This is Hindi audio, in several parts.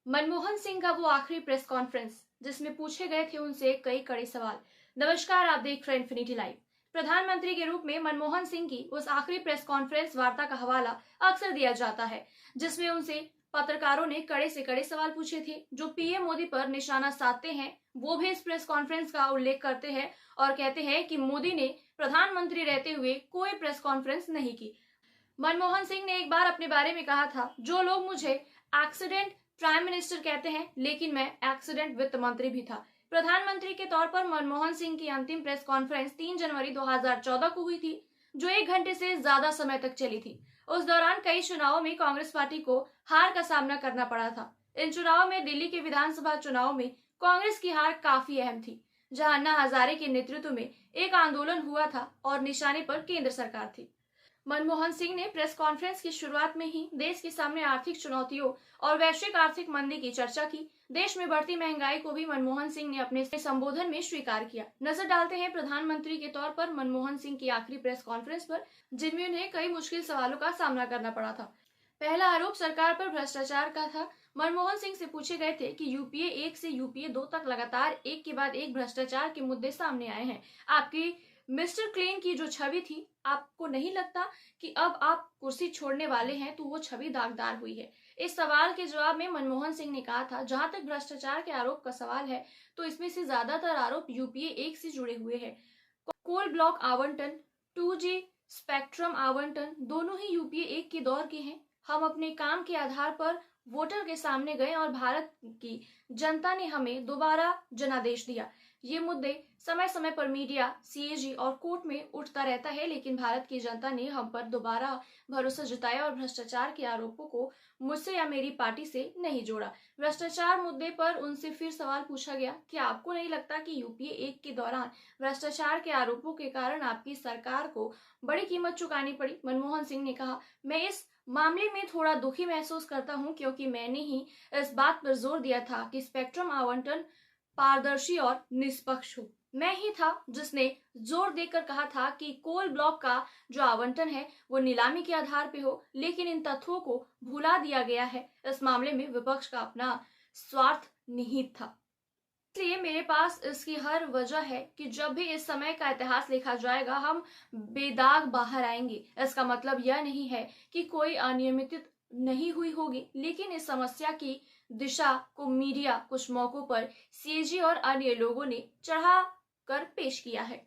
मनमोहन सिंह का वो आखिरी प्रेस कॉन्फ्रेंस जिसमें पूछे गए थे उनसे कई कड़े सवाल। नमस्कार, आप देख रहे हैं इन्फिनिटी लाइव। प्रधानमंत्री के रूप में मनमोहन सिंह की उस आखिरी प्रेस कॉन्फ्रेंस वार्ता का हवाला अक्सर दिया जाता है, जिसमें उनसे पत्रकारों ने कड़े से कड़े सवाल पूछे थे जो पीएम मोदी पर निशाना साधते हैं। वो भी इस प्रेस कॉन्फ्रेंस का उल्लेख करते हैं और कहते हैं कि मोदी ने प्रधानमंत्री रहते हुए कोई प्रेस कॉन्फ्रेंस नहीं की। मनमोहन सिंह ने एक बार अपने बारे में कहा था, जो लोग मुझे एक्सीडेंट प्राइम मिनिस्टर कहते हैं, लेकिन मैं एक्सीडेंट वित्त मंत्री भी था। प्रधानमंत्री के तौर पर मनमोहन सिंह की अंतिम प्रेस कॉन्फ्रेंस 3 जनवरी 2014 को हुई थी, जो 1 घंटे से ज्यादा समय तक चली थी। उस दौरान कई चुनावों में कांग्रेस पार्टी को हार का सामना करना पड़ा था। इन चुनावों में दिल्ली के विधानसभा चुनाव में कांग्रेस की हार काफी अहम थी, जहां अन्ना हजारे के नेतृत्व में एक आंदोलन हुआ था और निशाने पर केंद्र सरकार थी। मनमोहन सिंह ने प्रेस कॉन्फ्रेंस की शुरुआत में ही देश के सामने आर्थिक चुनौतियों और वैश्विक आर्थिक मंदी की चर्चा की। देश में बढ़ती महंगाई को भी मनमोहन सिंह ने अपने संबोधन में स्वीकार किया। नजर डालते हैं प्रधानमंत्री के तौर पर मनमोहन सिंह की आखिरी प्रेस कॉन्फ्रेंस पर, जिनमें उन्हें कई मुश्किल सवालों का सामना करना पड़ा था। पहला आरोप सरकार पर भ्रष्टाचार का था। मनमोहन सिंह से पूछे गए थे कि यूपीए 1 से यूपीए 2 तक लगातार एक के बाद एक भ्रष्टाचार के मुद्दे सामने आए हैं। आपकी मिस्टर क्लीन की जो छवि थी, आपको नहीं लगता कि अब आप कुर्सी छोड़ने वाले हैं तो वो छवि दागदार हुई है? इस सवाल के जवाब में मनमोहन सिंह ने कहा था, जहां तक भ्रष्टाचार के आरोप का सवाल है तो इसमें से ज्यादातर आरोप यूपीए 1 से जुड़े हुए हैं। कोल ब्लॉक आवंटन, 2G स्पेक्ट्रम आवंटन दोनों ही यूपीए 1 के दौर के हैं। हम अपने काम के आधार पर वोटर के सामने गए और भारत की जनता ने हमें दोबारा जनादेश दिया। ये मुद्दे समय समय पर मीडिया, सीएजी और कोर्ट में उठता रहता है, लेकिन भारत की जनता ने हम पर दोबारा भरोसा जताया और भ्रष्टाचार के आरोपों को मुझसे या मेरी पार्टी से नहीं जोड़ा। भ्रष्टाचार मुद्दे पर उनसे फिर सवाल पूछा गया कि आपको नहीं लगता कि यूपीए 1 के दौरान भ्रष्टाचार के आरोपों के कारण आपकी सरकार को बड़ी कीमत चुकानी पड़ी? मनमोहन सिंह ने कहा, मैं इस मामले में थोड़ा दुखी महसूस करता हूं, क्योंकि मैंने ही इस बात पर जोर दिया था कि स्पेक्ट्रम आवंटन पारदर्शी और निष्पक्ष हो। मैं ही था जिसने जोर देकर कहा था कि कोल ब्लॉक का जो आवंटन है वो नीलामी के आधार पे हो, लेकिन इन तथ्यों को भुला दिया गया है। इस मामले में विपक्ष का अपना स्वार्थ निहित था। इसलिए मेरे पास इसकी हर वजह है कि जब भी इस समय का इतिहास लिखा जाएगा, हम बेदाग बाहर आएंगे। इसका मतलब यह नहीं है कि कोई अनियमित नहीं हुई होगी, लेकिन इस समस्या की दिशा को मीडिया कुछ मौकों पर सीएजी और अन्य लोगों ने चढ़ा कर पेश किया है।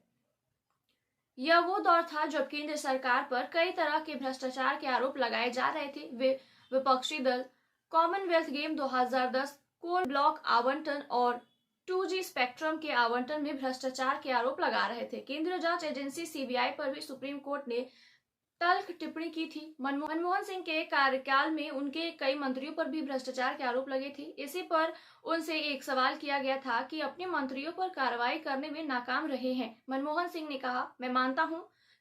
यह वो दौर था जब केंद्र सरकार पर कई तरह के भ्रष्टाचार के आरोप लगाए जा रहे थे। विपक्षी दल कॉमनवेल्थ गेम 2010, कोल ब्लॉक आवंटन और 2G स्पेक्ट्रम के आवंटन में भ्रष्टाचार के आरोप लगा रहे थे। केंद्रीय जांच एजेंसी सीबीआई पर भी सुप्रीम कोर्ट ने तल्ख टिप्पणी की थी। मनमोहन सिंह के कार्यकाल में उनके कई मंत्रियों पर भी भ्रष्टाचार के आरोप लगे थे। इसी पर उनसे एक सवाल किया गया था कि अपने मंत्रियों पर कार्रवाई करने में नाकाम रहे हैं। मनमोहन सिंह ने कहा, मैं मानता हूं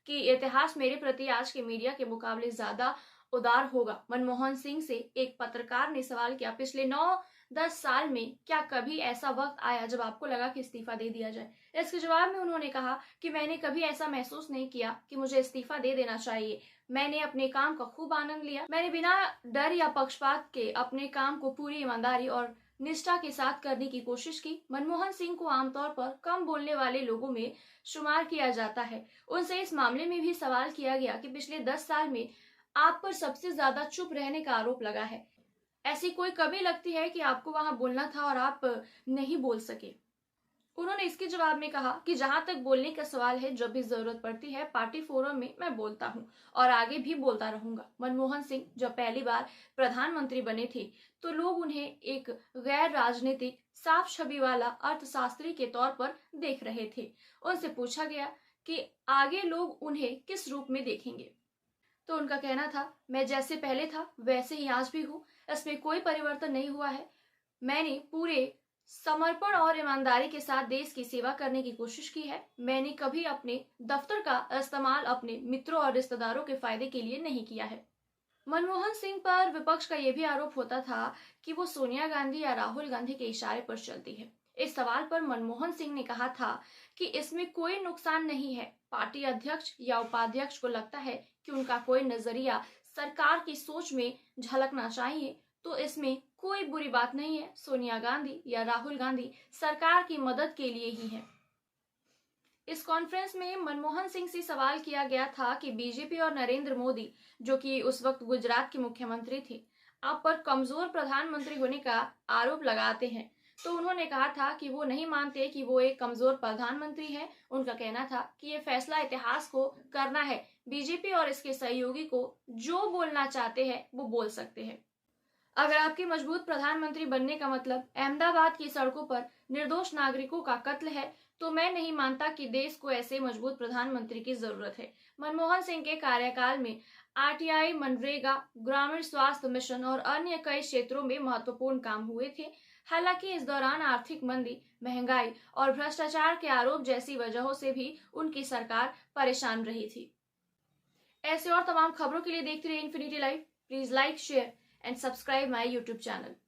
कि इतिहास मेरे प्रति आज के मीडिया के मुकाबले ज्यादा उदार होगा। मनमोहन सिंह से एक पत्रकार ने सवाल किया, पिछले 9-10 साल में क्या कभी ऐसा वक्त आया जब आपको लगा कि इस्तीफा दे दिया जाए? इसके जवाब में उन्होंने कहा कि मैंने कभी ऐसा महसूस नहीं किया कि मुझे इस्तीफा दे देना चाहिए। मैंने अपने काम का खूब आनंद लिया। मैंने बिना डर या पक्षपात के अपने काम को पूरी ईमानदारी और निष्ठा के साथ करने की कोशिश की। मनमोहन सिंह को आमतौर पर कम बोलने वाले लोगों में शुमार किया जाता है। उनसे इस मामले में भी सवाल किया गया कि पिछले 10 साल में आप पर सबसे ज्यादा चुप रहने का आरोप लगा है। ऐसी कोई कमी लगती है कि आपको वहां बोलना था और आप नहीं बोल सके? उन्होंने इसके जवाब में कहा कि जहां तक बोलने का सवाल है, जब भी जरूरत पड़ती है पार्टी फोरम में मैं बोलता हूं और आगे भी बोलता रहूंगा। मनमोहन सिंह जब पहली बार प्रधानमंत्री बने थे तो लोग उन्हें एक गैर राजनीतिक, साफ छवि वाला अर्थशास्त्री के तौर पर देख रहे थे। उनसे पूछा गया कि आगे लोग उन्हें किस रूप में देखेंगे, तो उनका कहना था, मैं जैसे पहले था वैसे ही आज भी हूँ, इसमें कोई परिवर्तन नहीं हुआ है। मैंने पूरे समर्पण और ईमानदारी के साथ देश की सेवा करने की कोशिश की है। मैंने कभी अपने दफ्तर का इस्तेमाल अपने मित्रों और रिश्तेदारों के फायदे के लिए नहीं किया है। मनमोहन सिंह पर विपक्ष का यह भी आरोप होता था कि वो सोनिया गांधी या राहुल गांधी के इशारे पर चलती है। इस सवाल पर मनमोहन सिंह ने कहा था कि इसमें कोई नुकसान नहीं है। पार्टी अध्यक्ष या उपाध्यक्ष को लगता है कि उनका कोई नजरिया सरकार की सोच में झलकना चाहिए तो इसमें कोई बुरी बात नहीं है, सोनिया गांधी या राहुल गांधी सरकार की मदद के लिए ही है। इस कॉन्फ्रेंस में मनमोहन सिंह से सवाल किया गया था कि बीजेपी और नरेंद्र मोदी, जो कि उस वक्त गुजरात के मुख्यमंत्री थे, आप पर कमजोर प्रधानमंत्री होने का आरोप लगाते हैं। तो उन्होंने कहा था कि वो नहीं मानते कि वो एक कमजोर प्रधानमंत्री हैं। उनका कहना था कि ये फैसला इतिहास को करना है, बीजेपी और इसके सहयोगी को जो बोलना चाहते हैं वो बोल सकते हैं। अगर आपके मजबूत प्रधानमंत्री बनने का मतलब अहमदाबाद की सड़कों पर निर्दोष नागरिकों का कत्ल है, तो मैं नहीं मानता कि देश को ऐसे मजबूत प्रधानमंत्री की जरूरत है। मनमोहन सिंह के कार्यकाल में आरटीआई, मनरेगा, ग्रामीण स्वास्थ्य मिशन और अन्य कई क्षेत्रों में महत्वपूर्ण काम हुए थे। हालांकि इस दौरान आर्थिक मंदी, महंगाई और भ्रष्टाचार के आरोप जैसी वजहों से भी उनकी सरकार परेशान रही थी। ऐसे और तमाम खबरों के लिए देखते रहिए infinity live. Please like, share and subscribe my YouTube channel.